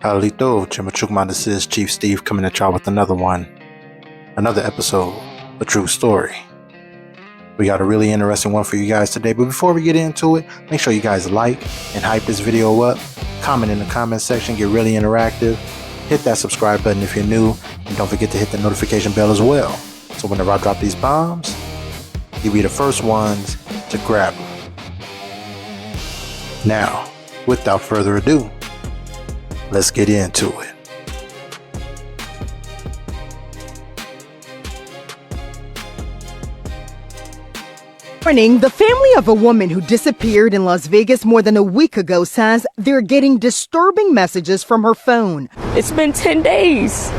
Halito, Chimachukma, this is Chief Steve coming at y'all with another episode, a true story. We got a really interesting one for you guys today, but before we get into it, make sure you guys like and hype this video up, comment in the comment section, get really interactive, hit that subscribe button if you're new, and don't forget to hit the notification bell as well, so whenever I drop these bombs, you'll be the first ones to grab them. Now, without further ado, let's get into it. Morning, the family of a woman who disappeared in Las Vegas more than a week ago says they're getting disturbing messages from her phone. It's been 10 days.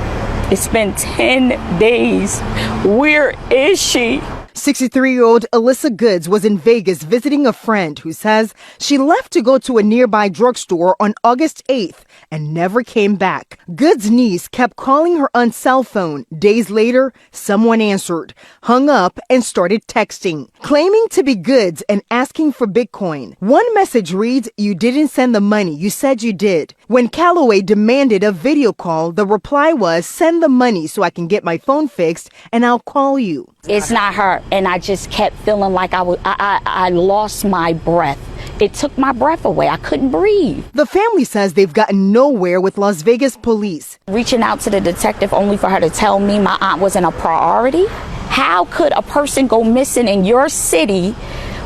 It's been 10 days. Where is she? 63-year-old Alisa Goods was in Vegas visiting a friend who says she left to go to a nearby drugstore on August 8th and never came back. Goods' niece kept calling her on cell phone. Days later, someone answered, hung up, and started texting, claiming to be Goods and asking for Bitcoin. One message reads, "You didn't send the money. You said you did." When Calloway demanded a video call, the reply was, "Send the money so I can get my phone fixed and I'll call you." It's not her. And I just kept feeling like I lost my breath. It took my breath away. I couldn't breathe. The family says they've gotten nowhere with Las Vegas police. Reaching out to the detective only for her to tell me my aunt wasn't a priority? How could a person go missing in your city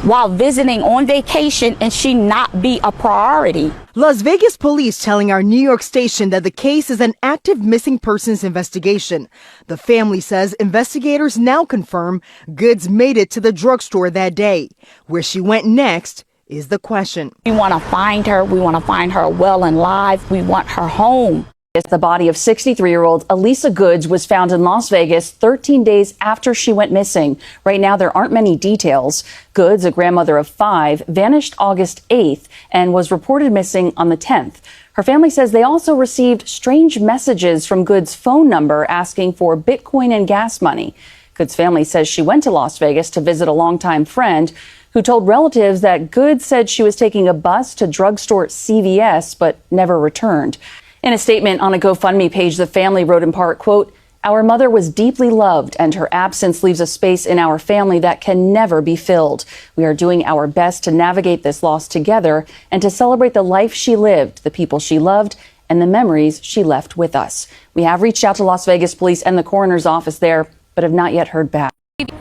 while visiting on vacation and she not be a priority? Las Vegas police telling our New York station that the case is an active missing persons investigation. The family says investigators now confirm Goods made it to the drugstore that day. Where she went next is the question. We want to find her. We want to find her well and live. We want her home. The body of 63-year-old Alisa Goods was found in Las Vegas 13 days after she went missing. Right now, there aren't many details. Goods, a grandmother of 5, vanished August 8th and was reported missing on the 10th. Her family says they also received strange messages from Goods' phone number asking for Bitcoin and gas money. Goods' family says she went to Las Vegas to visit a longtime friend who told relatives that Goods said she was taking a bus to drugstore CVS but never returned. In a statement on a GoFundMe page, the family wrote in part, quote, "Our mother was deeply loved and her absence leaves a space in our family that can never be filled. We are doing our best to navigate this loss together and to celebrate the life she lived, the people she loved, and the memories she left with us." We have reached out to Las Vegas police and the coroner's office there, but have not yet heard back.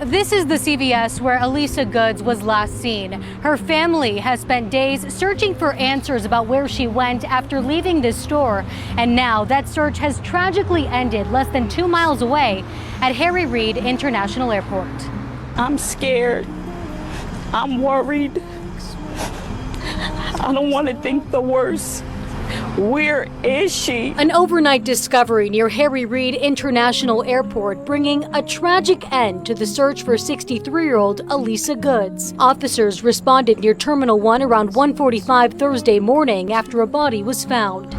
This is the CVS where Alisa Goods was last seen. Her family has spent days searching for answers about where she went after leaving this store. And now that search has tragically ended less than 2 miles away at Harry Reid International Airport. I'm scared. I'm worried. I don't want to think the worst. Where is she? An overnight discovery near Harry Reid International Airport, bringing a tragic end to the search for 63-year-old Alisa Goods. Officers responded near Terminal 1 around 1:45 Thursday morning after a body was found.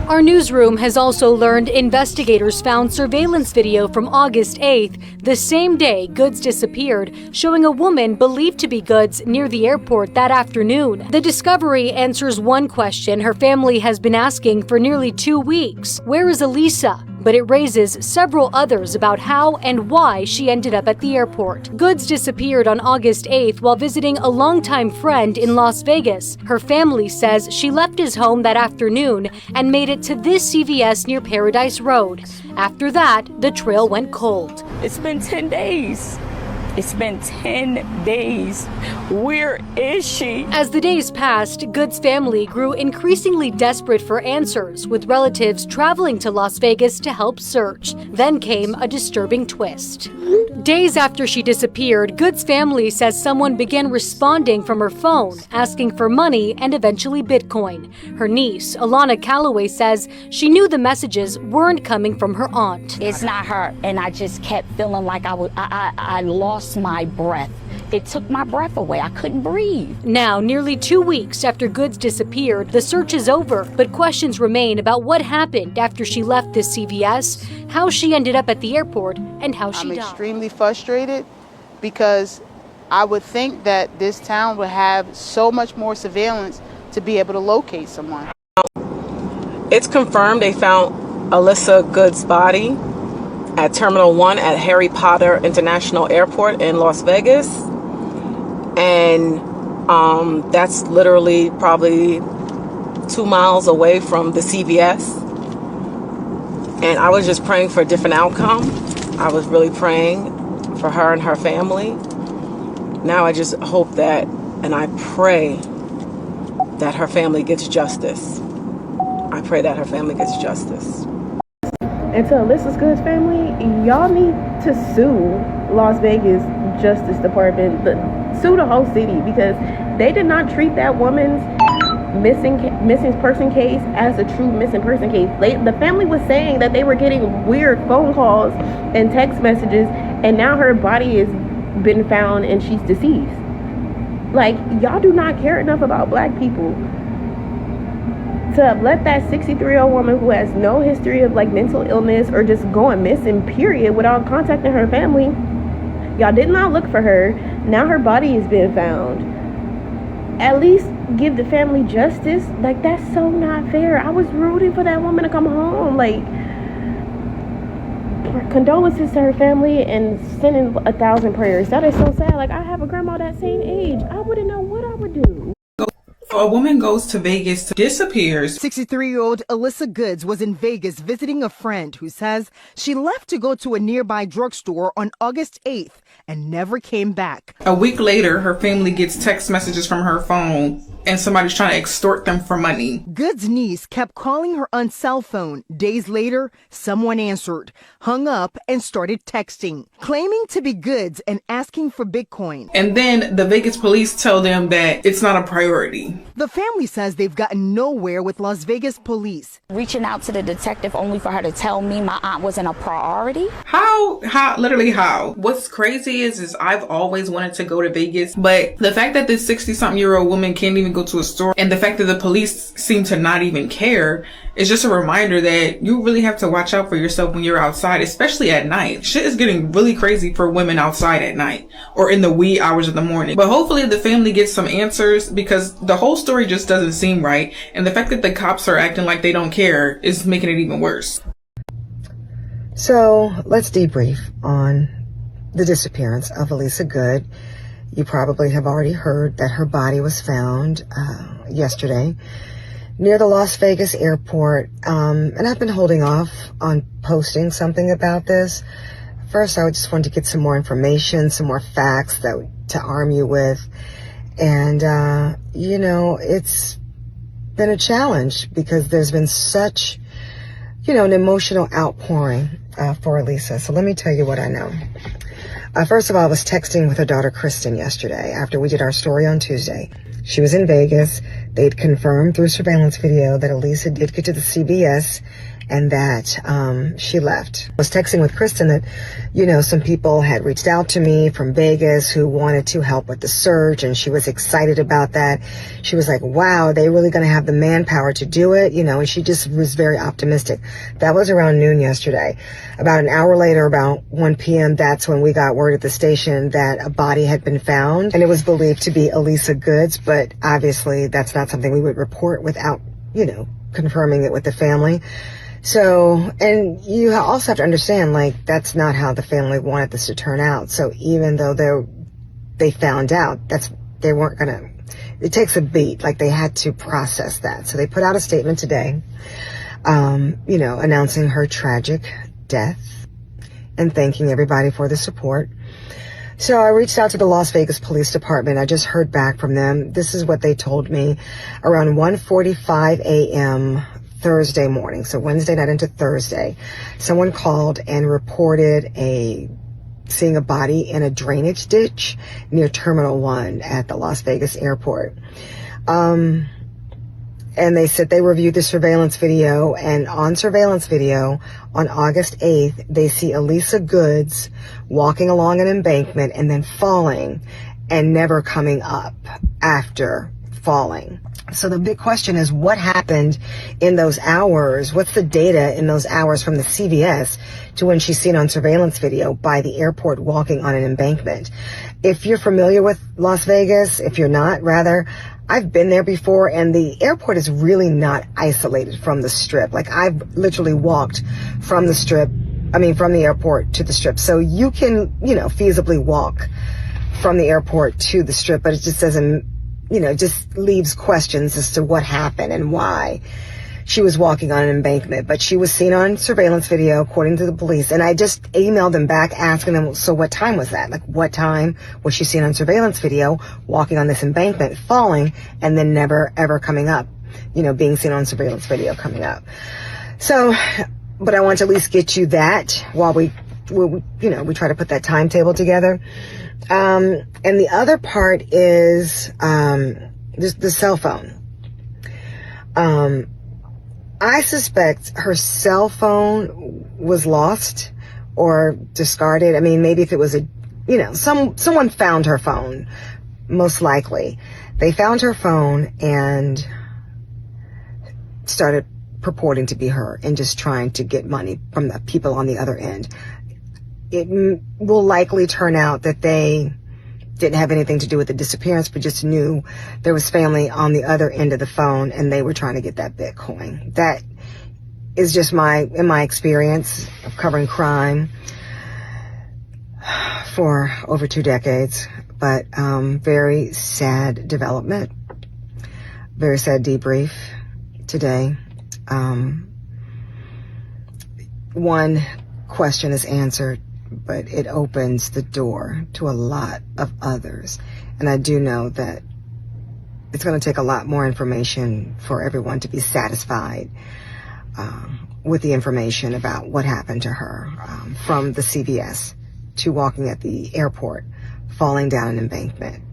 Our newsroom has also learned investigators found surveillance video from August 8th, the same day Goods disappeared, showing a woman believed to be Goods near the airport that afternoon. The discovery answers one question her family has been asking for nearly 2 weeks. Where is Alisa? But it raises several others about how and why she ended up at the airport. Goods disappeared on August 8th while visiting a longtime friend in Las Vegas. Her family says she left his home that afternoon and made it to this CVS near Paradise Road. After that, the trail went cold. It's been 10 days. It's been 10 days. Where is she? As the days passed, Goods' family grew increasingly desperate for answers, with relatives traveling to Las Vegas to help search. Then came a disturbing twist. Days after she disappeared, Goods' family says someone began responding from her phone, asking for money and eventually Bitcoin. Her niece, Alana Calloway, says she knew the messages weren't coming from her aunt. It's not her. And I just kept feeling like I lost my breath. It took my breath away. I couldn't breathe. Now, nearly 2 weeks after Goods disappeared, the search is over, but questions remain about what happened after she left this CVS, how she ended up at the airport, and how she died. I'm extremely frustrated because I would think that this town would have so much more surveillance to be able to locate someone. It's confirmed they found Alisa Goods' body at Terminal 1 at Harry Potter International Airport in Las Vegas. And that's literally probably 2 miles away from the CVS. And I was just praying for a different outcome. I was really praying for her and her family. Now I just hope that, and I pray that her family gets justice. I pray that her family gets justice. And to Alisa Goods' family, y'all need to sue Las Vegas Justice Department, sue the whole city, because they did not treat that woman's missing person case as a true missing person case. The family was saying that they were getting weird phone calls and text messages, and now her body has been found and she's deceased. Like, y'all do not care enough about black people to let that 63-year-old woman who has no history of like mental illness or just going missing period without contacting her family. Y'all did not look for her. Now her body has been found. At least give the family justice. Like, that's so not fair. I was rooting for that woman to come home. Like, condolences to her family and sending 1,000 prayers. That is so sad. Like, I have a grandma that same age. I wouldn't know what I would do. A woman goes to Vegas, disappears. 63-year-old Alisa Goods was in Vegas visiting a friend who says she left to go to a nearby drugstore on August 8th and never came back. A week later, her family gets text messages from her phone and somebody's trying to extort them for money. Goods' niece kept calling her on cell phone. Days later, someone answered, hung up, and started texting, claiming to be Goods and asking for Bitcoin. And then the Vegas police tell them that it's not a priority. The family says they've gotten nowhere with Las Vegas police. Reaching out to the detective only for her to tell me my aunt wasn't a priority. How? Literally how? What's crazy is I've always wanted to go to Vegas, but the fact that this 60-something-year-old woman can't even go to a store, and the fact that the police seem to not even care, is just a reminder that you really have to watch out for yourself when you're outside, especially at night. Shit is getting really crazy for women outside at night or in the wee hours of the morning. But hopefully the family gets some answers, because the whole story just doesn't seem right. And the fact that the cops are acting like they don't care is making it even worse. So let's debrief on the disappearance of Alisa Goods. You probably have already heard that her body was found yesterday near the Las Vegas airport. And I've been holding off on posting something about this. First, I just wanted to get some more information, some more facts to arm you with. And, it's been a challenge because there's been such, an emotional outpouring for Alisa. So let me tell you what I know. First of all, I was texting with her daughter, Kristen, yesterday after we did our story on Tuesday. She was in Vegas. They'd confirmed through surveillance video that Alisa did get to the CVS and that she left. I was texting with Kristen that, some people had reached out to me from Vegas who wanted to help with the search, and she was excited about that. She was like, wow, they really going to have the manpower to do it, and she just was very optimistic. That was around noon yesterday. About an hour later, about 1 p.m., that's when we got word at the station that a body had been found, and it was believed to be Alisa Goods, but obviously that's not something we would report without, confirming it with the family. So, and you also have to understand, that's not how the family wanted this to turn out. So even though they found out, they weren't gonna, it takes a beat, they had to process that. So they put out a statement today, announcing her tragic death and thanking everybody for the support. So I reached out to the Las Vegas Police Department. I just heard back from them. This is what they told me around 1:45 a.m. Thursday morning, so Wednesday night into Thursday. Someone called and reported seeing a body in a drainage ditch near Terminal 1 at the Las Vegas airport. And they said they reviewed the surveillance video, and on surveillance video on August 8th, they see Alisa Goods walking along an embankment and then falling and never coming up after falling. So the big question is, what happened in those hours? What's the data in those hours from the CVS to when she's seen on surveillance video by the airport walking on an embankment? If you're familiar with Las Vegas, if you're not, rather, I've been there before, and the airport is really not isolated from the Strip. Like, I've literally walked from the airport to the Strip. So you can, feasibly walk from the airport to the Strip, but it just doesn't, just leaves questions as to what happened and why she was walking on an embankment. But she was seen on surveillance video, according to the police. And I just emailed them back asking them, so what time was that? Like, what time was she seen on surveillance video walking on this embankment, falling, and then never, ever coming up, being seen on surveillance video coming up. So, but I want to at least get you that while we try to put that timetable together. And the other part is the cell phone. I suspect her cell phone was lost or discarded. I mean, maybe if it was someone found her phone, most likely. They found her phone and started purporting to be her and just trying to get money from the people on the other end. It will likely turn out that they didn't have anything to do with the disappearance, but just knew there was family on the other end of the phone and they were trying to get that Bitcoin. That is just in my experience of covering crime for over 2 decades. But very sad development, very sad debrief today. One question is answered, but it opens the door to a lot of others. And I do know that it's going to take a lot more information for everyone to be satisfied with the information about what happened to her, from the CVS to walking at the airport, falling down an embankment.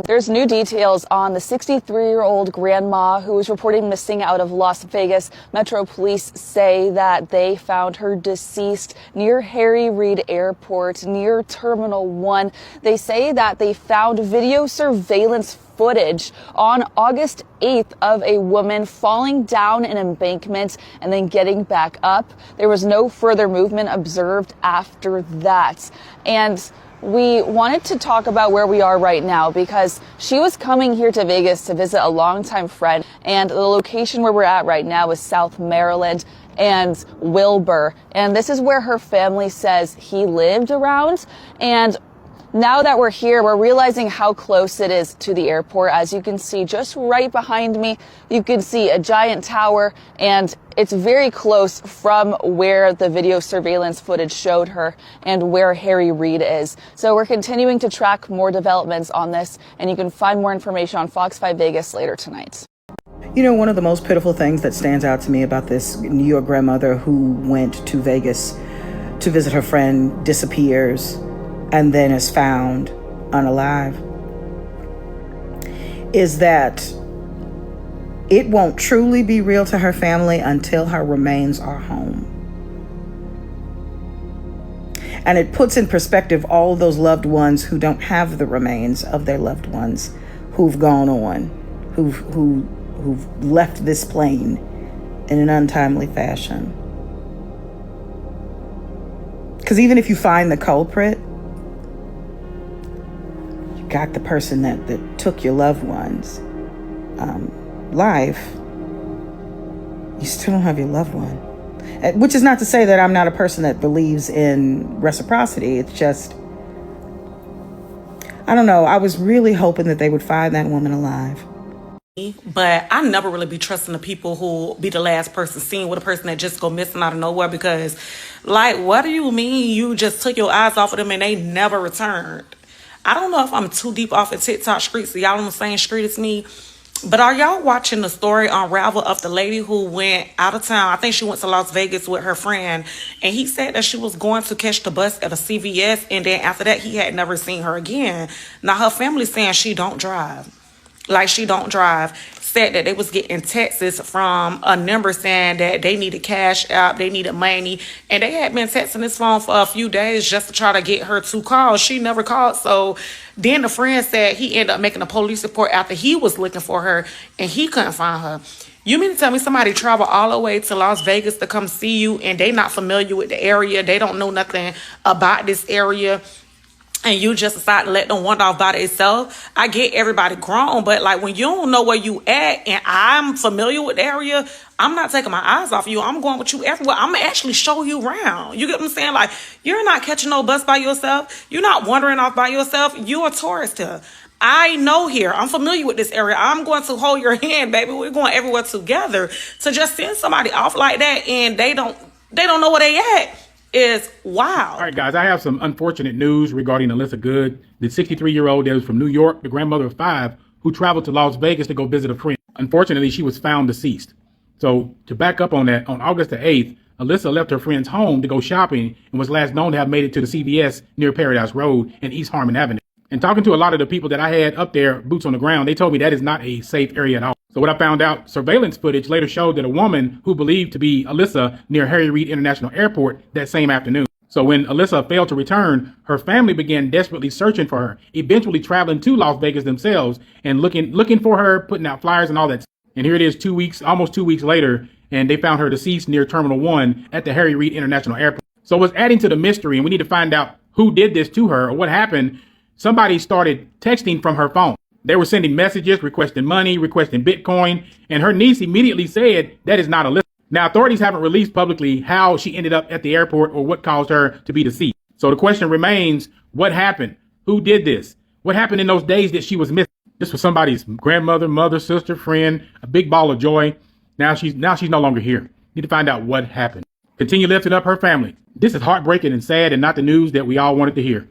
There's new details on the 63-year-old grandma who was reported missing out of Las Vegas. Metro Police say that they found her deceased near Harry Reid Airport, near Terminal 1. They say that they found video surveillance footage on August 8th of a woman falling down an embankment and then getting back up. There was no further movement observed after that. And we wanted to talk about where we are right now because she was coming here to Vegas to visit a longtime friend, and the location where we're at right now is South Maryland and Wilbur, and this is where her family says he lived around. And now that we're here, we're realizing how close it is to the airport. As you can see just right behind me, you can see a giant tower, and it's very close from where the video surveillance footage showed her and where Harry Reid is. So we're continuing to track more developments on this, and you can find more information on Fox 5 Vegas later tonight. One of the most pitiful things that stands out to me about this New York grandmother who went to Vegas to visit her friend disappears and then is found unalive is that it won't truly be real to her family until her remains are home. And it puts in perspective all those loved ones who don't have the remains of their loved ones who've gone on, who've left this plane in an untimely fashion. Because even if you find the culprit, got the person that took your loved one's life, you still don't have your loved one. Which is not to say that I'm not a person that believes in reciprocity. It's just, I don't know. I was really hoping that they would find that woman alive. But I never really be trusting the people who be the last person seen with a person that just go missing out of nowhere, because, like, what do you mean you just took your eyes off of them and they never returned? I don't know if I'm too deep off of TikTok streets, so y'all on the same street as me. But are y'all watching the story Unravel of the lady who went out of town? I think she went to Las Vegas with her friend. And he said that she was going to catch the bus at a CVS. And then after that, he had never seen her again. Now, her family saying she don't drive. Like, she don't drive. Said that they was getting texts from a number saying that they needed cash out, they needed money, and they had been texting this phone for a few days just to try to get her to call. She never called. So then the friend said he ended up making a police report after he was looking for her and he couldn't find her. You mean to tell me somebody traveled all the way to Las Vegas to come see you and they not familiar with the area, they don't know nothing about this area, and you just decide to let them wander off by themselves. I get everybody grown, but like when you don't know where you at and I'm familiar with the area, I'm not taking my eyes off you. I'm going with you everywhere. I'm gonna actually show you around. You get what I'm saying? Like, you're not catching no bus by yourself. You're not wandering off by yourself. You're a tourist here. I know here. I'm familiar with this area. I'm going to hold your hand, baby. We're going everywhere together. To just send somebody off like that and they don't know where they at is wild. All right, guys, I have some unfortunate news regarding Alisa Goods, the 63-year-old that was from New York, the grandmother of 5, who traveled to Las Vegas to go visit a friend. Unfortunately, she was found deceased. So to back up on that, on August the 8th, Alisa left her friend's home to go shopping and was last known to have made it to the CVS near Paradise Road and East Harmon Avenue. And talking to a lot of the people that I had up there, boots on the ground, they told me that is not a safe area at all. So what I found out, surveillance footage later showed that a woman who believed to be Alisa near Harry Reid International Airport that same afternoon. So when Alisa failed to return, her family began desperately searching for her, eventually traveling to Las Vegas themselves and looking for her, putting out flyers and all that. And here it is almost 2 weeks later, and they found her deceased near Terminal 1 at the Harry Reid International Airport. So what's adding to the mystery, and we need to find out who did this to her or what happened. Somebody started texting from her phone. They were sending messages, requesting money, requesting Bitcoin, and her niece immediately said that is not Alisa. Now, authorities haven't released publicly how she ended up at the airport or what caused her to be deceased. So the question remains, what happened? Who did this? What happened in those days that she was missing? This was somebody's grandmother, mother, sister, friend, a big ball of joy. Now she's no longer here. Need to find out what happened. Continue lifting up her family. This is heartbreaking and sad and not the news that we all wanted to hear.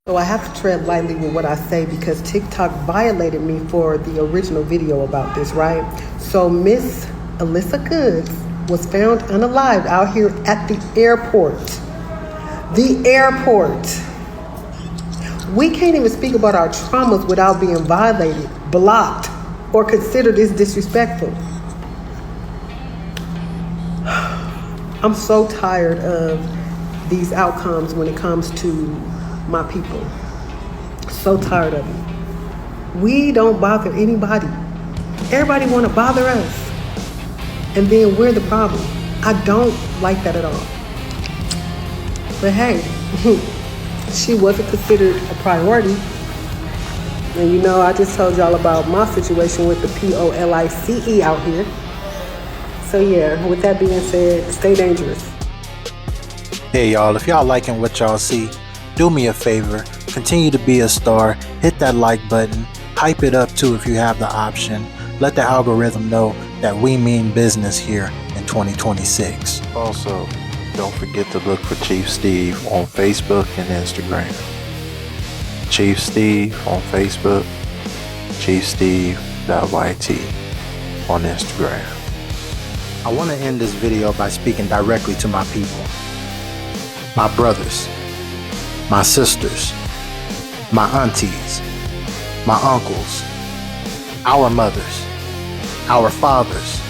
So I have to tread lightly with what I say because TikTok violated me for the original video about this, right? So Miss Alisa Goods was found unalived out here at the airport. The airport. We can't even speak about our traumas without being violated, blocked, or considered as disrespectful. I'm so tired of these outcomes when it comes to my people. So tired of it. We don't bother anybody. Everybody want to bother us. And then we're the problem. I don't like that at all. But hey, she wasn't considered a priority. And you know, I just told y'all about my situation with the POLICE out here. So yeah, with that being said, stay dangerous. Hey y'all, if y'all liking what y'all see, do me a favor, continue to be a star, hit that like button, hype it up too if you have the option. Let the algorithm know that we mean business here in 2026. Also, don't forget to look for Chief Steve on Facebook and Instagram. Chief Steve on Facebook, chiefsteve.yt on Instagram. I want to end this video by speaking directly to my people. My brothers, my sisters, my aunties, my uncles, our mothers, our fathers,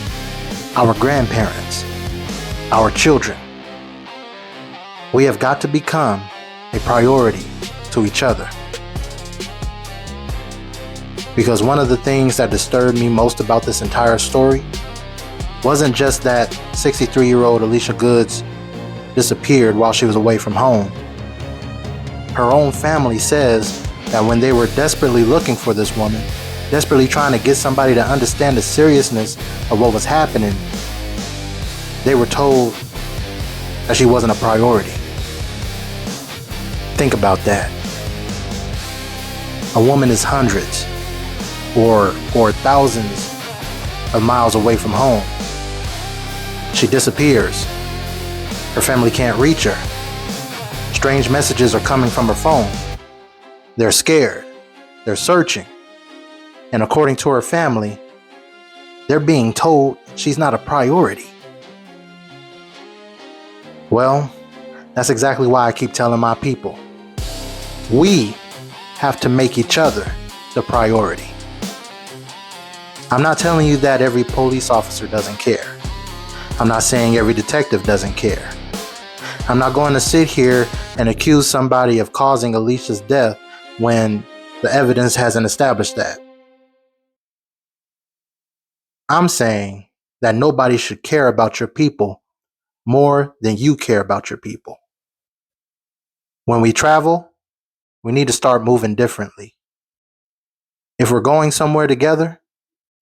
our grandparents, our children. We have got to become a priority to each other. Because one of the things that disturbed me most about this entire story wasn't just that 63-year-old Alisa Goods disappeared while she was away from home. Her own family says that when they were desperately looking for this woman, desperately trying to get somebody to understand the seriousness of what was happening, they were told that she wasn't a priority. Think about that. A woman is hundreds or thousands of miles away from home. She disappears. Her family can't reach her. Strange messages are coming from her phone. They're scared. They're searching. And according to her family, they're being told she's not a priority. Well, that's exactly why I keep telling my people. We have to make each other the priority. I'm not telling you that every police officer doesn't care. I'm not saying every detective doesn't care. I'm not going to sit here and accuse somebody of causing Alicia's death when the evidence hasn't established that. I'm saying that nobody should care about your people more than you care about your people. When we travel, we need to start moving differently. If we're going somewhere together,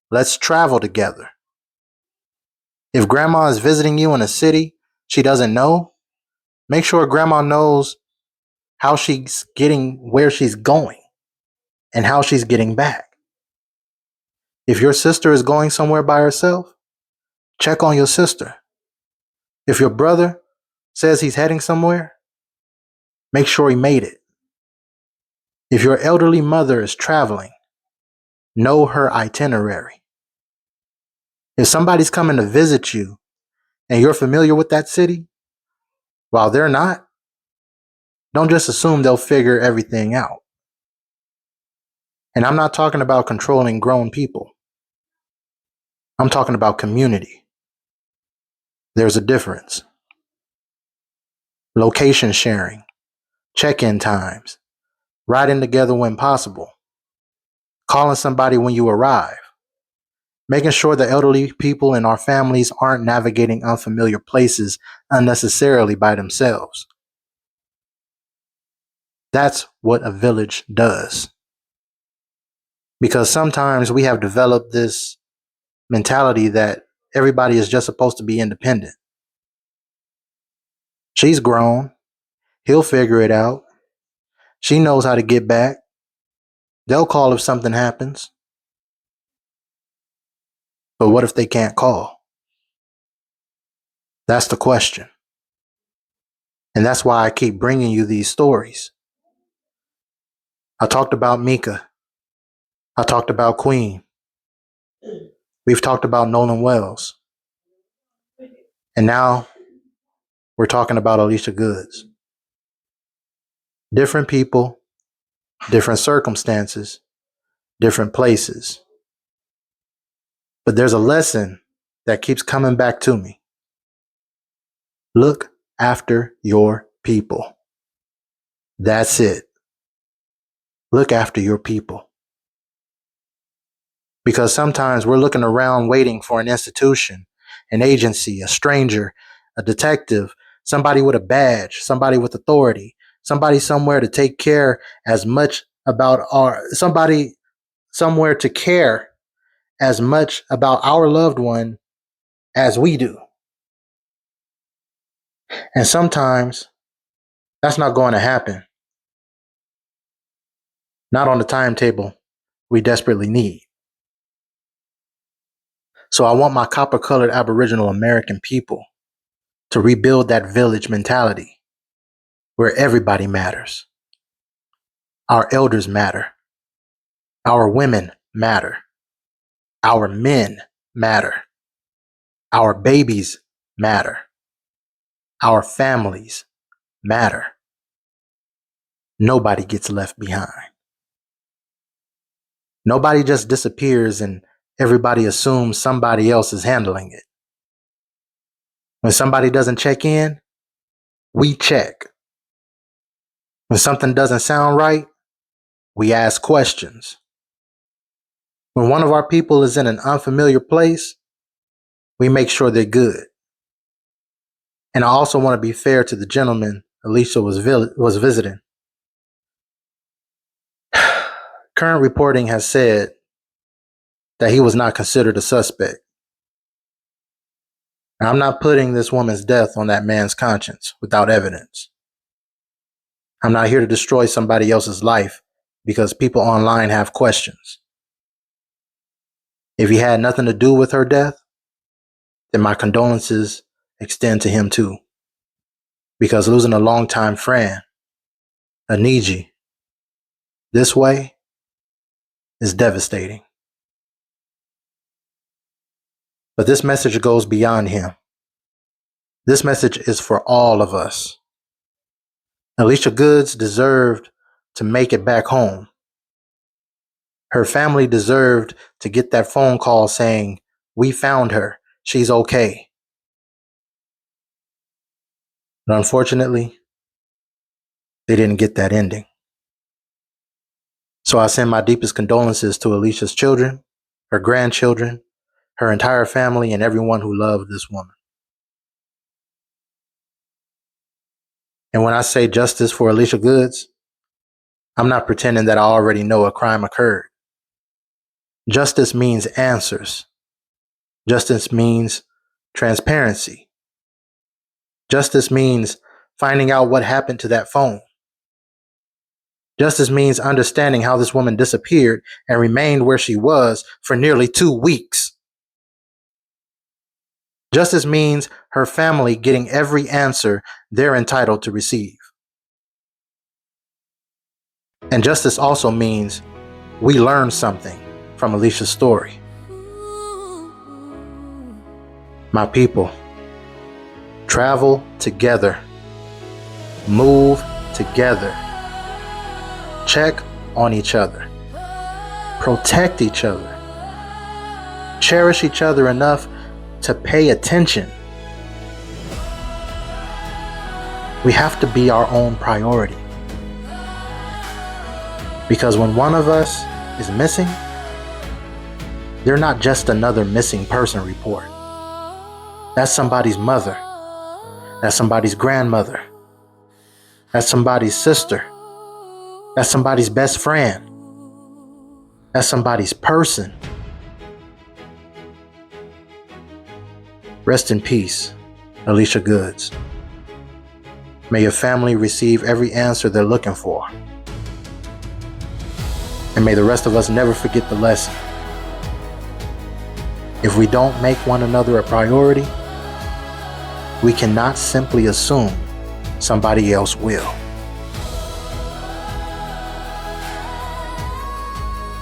let's travel together. If grandma is visiting you in a city she doesn't know, make sure grandma knows how she's getting where she's going and how she's getting back. If your sister is going somewhere by herself, check on your sister. If your brother says he's heading somewhere, make sure he made it. If your elderly mother is traveling, know her itinerary. If somebody's coming to visit you and you're familiar with that city, while they're not, don't just assume they'll figure everything out. And I'm not talking about controlling grown people. I'm talking about community. There's a difference. Location sharing, check-in times, riding together when possible, calling somebody when you arrive, making sure the elderly people in our families aren't navigating unfamiliar places unnecessarily by themselves. That's what a village does. Because sometimes we have developed this mentality that everybody is just supposed to be independent. She's grown. He'll figure it out. She knows how to get back. They'll call if something happens. But what if they can't call? That's the question. And that's why I keep bringing you these stories. I talked about Mika. I talked about Queen. We've talked about Nolan Wells. And now we're talking about Alisa Goods. Different people, different circumstances, different places. But there's a lesson that keeps coming back to me. Look after your people. That's it. Look after your people. Because sometimes we're looking around waiting for an institution, an agency, a stranger, a detective, somebody with a badge, somebody with authority, somebody somewhere to take care as much about somebody somewhere to care as much about our loved one as we do. And sometimes that's not going to happen. Not on the timetable we desperately need. So I want my copper-colored Aboriginal American people to rebuild that village mentality where everybody matters. Our elders matter. Our women matter. Our men matter. Our babies matter. Our families matter. Nobody gets left behind. Nobody just disappears and everybody assumes somebody else is handling it. When somebody doesn't check in, we check. When something doesn't sound right, we ask questions. When one of our people is in an unfamiliar place, we make sure they're good. And I also want to be fair to the gentleman Alisa was visiting. Current reporting has said that he was not considered a suspect. Now, I'm not putting this woman's death on that man's conscience without evidence. I'm not here to destroy somebody else's life because people online have questions. If he had nothing to do with her death, then my condolences extend to him too. Because losing a longtime friend, a Niji, this way is devastating. But this message goes beyond him. This message is for all of us. Alisa Goods deserved to make it back home. Her family deserved to get that phone call saying, "We found her. She's okay." But unfortunately, they didn't get that ending. So I send my deepest condolences to Alicia's children, her grandchildren, her entire family, and everyone who loved this woman. And when I say justice for Alisa Goods, I'm not pretending that I already know a crime occurred. Justice means answers. Justice means transparency. Justice means finding out what happened to that phone. Justice means understanding how this woman disappeared and remained where she was for nearly 2 weeks. Justice means her family getting every answer they're entitled to receive. And justice also means we learn something from Alicia's story. My people, travel together, move together, check on each other, protect each other, cherish each other enough to pay attention. We have to be our own priority. Because when one of us is missing, they're not just another missing person report. That's somebody's mother. That's somebody's grandmother. That's somebody's sister. That's somebody's best friend. That's somebody's person. Rest in peace, Alisa Goods. May your family receive every answer they're looking for. And may the rest of us never forget the lesson. If we don't make one another a priority, we cannot simply assume somebody else will.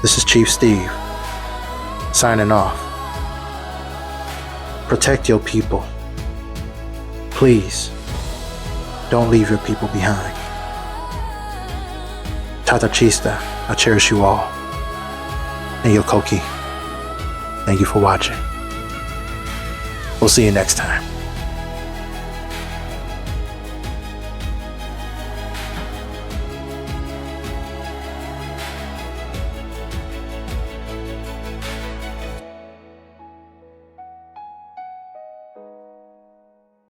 This is Chief Steve, signing off. Protect your people. Please, don't leave your people behind. Tata Chista, I cherish you all. And Yokoki, thank you for watching. We'll see you next time.